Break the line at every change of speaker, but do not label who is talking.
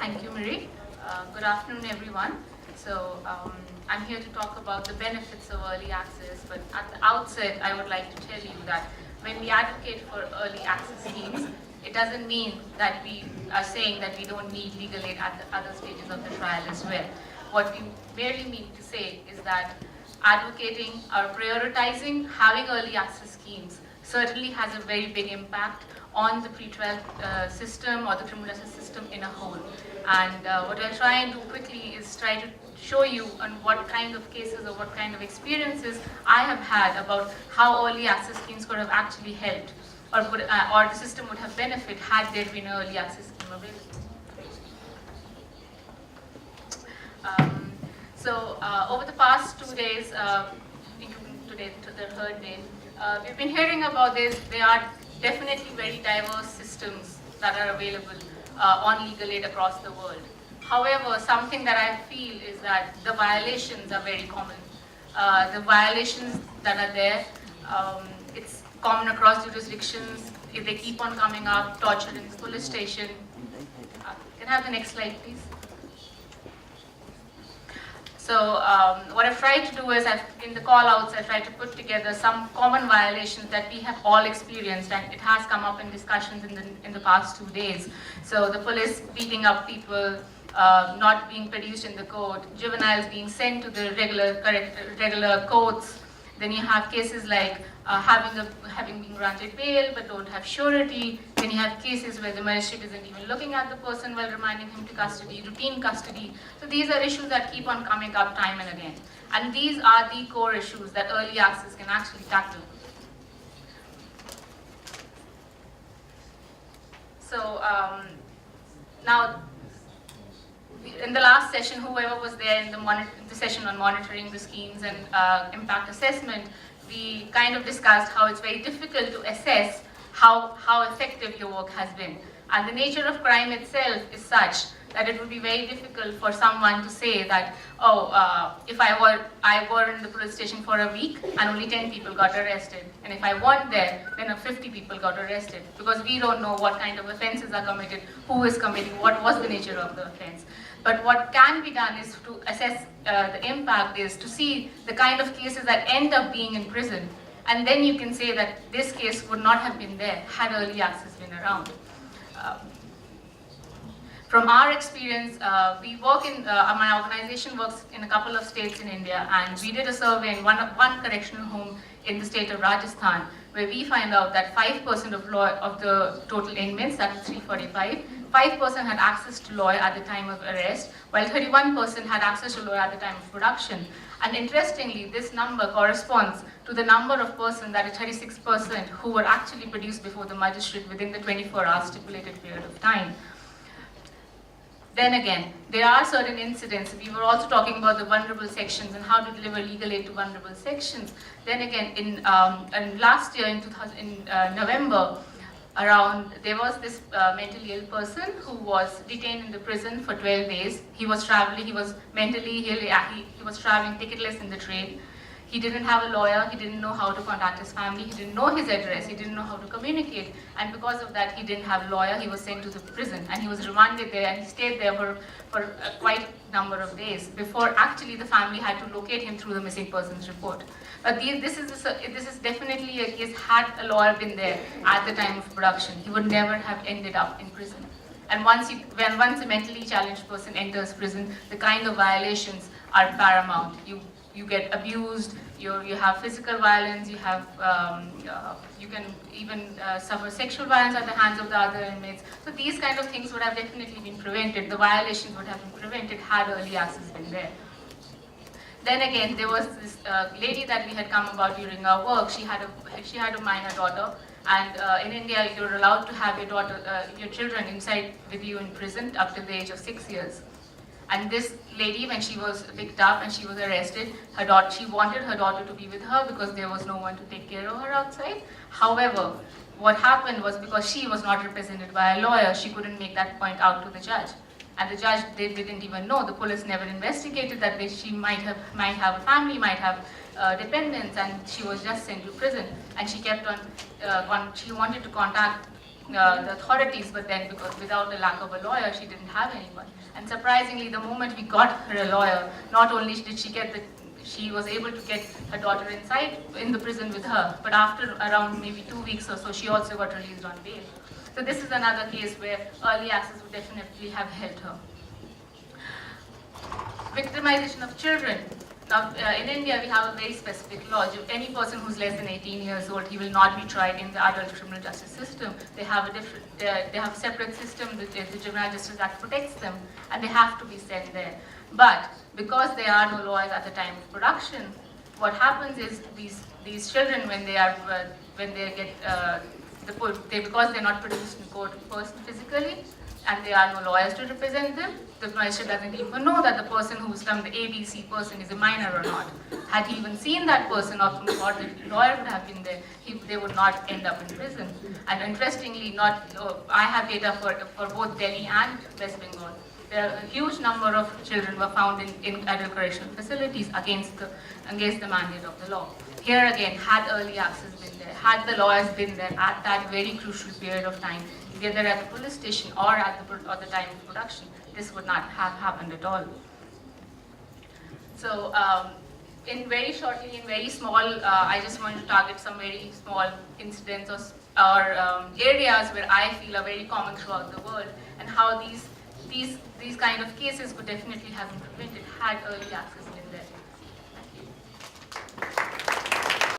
Thank you, Marie. Good afternoon, everyone. I'm here to talk about the benefits of early access, but at the outset, I would like to tell you that when we advocate for early access schemes, it doesn't mean that we are saying that we don't need legal aid at the other stages of the trial as well. What we merely mean to say is that advocating or prioritizing having early access schemes certainly has a very big impact on the pre-trial system or the criminal justice system in a whole. And what I'll try and do quickly is try to show you on what kind of cases or what kind of experiences I have had about how early access schemes could have actually helped or the system would have benefited had there been an early access scheme available. Over the past 2 days, including today, the third day, we've been hearing about this. There are definitely very diverse systems that are available on legal aid across the world. However, something that I feel is that the violations are very common. The violations that are there, it's common across jurisdictions. If they keep on coming up, torture in the police station. Can I have the next slide, please? So what I've tried to do is, in the call-outs, I tried to put together some common violations that we have all experienced, and it has come up in discussions in the past 2 days. So the police beating up people, not being produced in the court, juveniles being sent to the regular courts. Then you have cases like having been granted bail but don't have surety. Then you have cases where the magistrate isn't even looking at the person while remanding him to custody, routine custody. So these are issues that keep on coming up time and again. And these are the core issues that early access can actually tackle. So now, in the last session, whoever was there in the session on monitoring the schemes and impact assessment, we kind of discussed how it's very difficult to assess how effective your work has been. And the nature of crime itself is such that it would be very difficult for someone to say that, if I were in the police station for a week and only 10 people got arrested, and if I weren't there, then 50 people got arrested, because we don't know what kind of offenses are committed, who is committing, what was the nature of the offense. But what can be done is to assess the impact, is to see the kind of cases that end up being in prison, and then you can say that this case would not have been there had early access been around. From our experience, we work in, my organization works in a couple of states in India, and we did a survey in one correctional home in the state of Rajasthan, where we find out that 5% of the total inmates, that is 345, 5% had access to lawyer at the time of arrest, while 31% had access to lawyer at the time of production. And interestingly, this number corresponds to the number of persons, that is 36%, who were actually produced before the magistrate within the 24-hour stipulated period of time. Then again, there are certain incidents. We were also talking about the vulnerable sections and how to deliver legal aid to vulnerable sections. Then again, in last year, in November, there was this mentally ill person who was detained in the prison for 12 days. He was traveling, he was mentally ill, he was traveling ticketless in the train. He didn't have a lawyer, he didn't know how to contact his family, he didn't know his address, he didn't know how to communicate, and because of that he didn't have a lawyer. He was sent to the prison and he was remanded there, and he stayed there for quite a number of days before actually the family had to locate him through the missing persons report. But this is definitely a case, had a lawyer been there at the time of production, he would never have ended up in prison. And once a mentally challenged person enters prison, the kind of violations are paramount. You get abused, you have physical violence, you can even suffer sexual violence at the hands of the other inmates. So these kind of things would have definitely been prevented. The violations would have been prevented had early access been there. Then again, there was this lady that we had come about during our work. She had a minor daughter, and in India you're allowed to have your children inside with you in prison up to the age of 6 years. And this lady, when she was picked up and she was arrested, she wanted her daughter to be with her because there was no one to take care of her outside. However, what happened was, because she was not represented by a lawyer, she couldn't make that point out to the judge. And the judge, they didn't even know. The police never investigated that she might have a family, might have dependents, and she was just sent to prison. And she kept on, she wanted to contact the authorities, but then because without a lack of a lawyer, she didn't have anyone. And surprisingly, the moment we got her a lawyer, not only did she was able to get her daughter inside in the prison with her, but after around maybe 2 weeks or so, she also got released on bail. So this is another case where early access would definitely have helped her. Victimization of children. Now, in India, we have a very specific law. Any person who's less than 18 years old, he will not be tried in the adult criminal justice system. They have a different, they have a separate system. The Juvenile Justice Act protects them, and they have to be sent there. But because there are no lawyers at the time of production, what happens is these children, when they get because they're not produced in court in person physically, and there are no lawyers to represent them, the magistrate doesn't even know that the person who's come, the ABC person, is a minor or not. Had he even seen that person or the lawyer would have been there, they would not end up in prison. And interestingly, I have data for both Delhi and West Bengal. There are a huge number of children were found in adult correctional facilities against the mandate of the law. Here again, had early access been there, had the lawyers been there at that very crucial period of time, whether at the police station or at the time of production, this would not have happened at all. So, in very small, I just want to target some very small incidents or areas where I feel are very common throughout the world, and how these kind of cases could definitely have been prevented had early access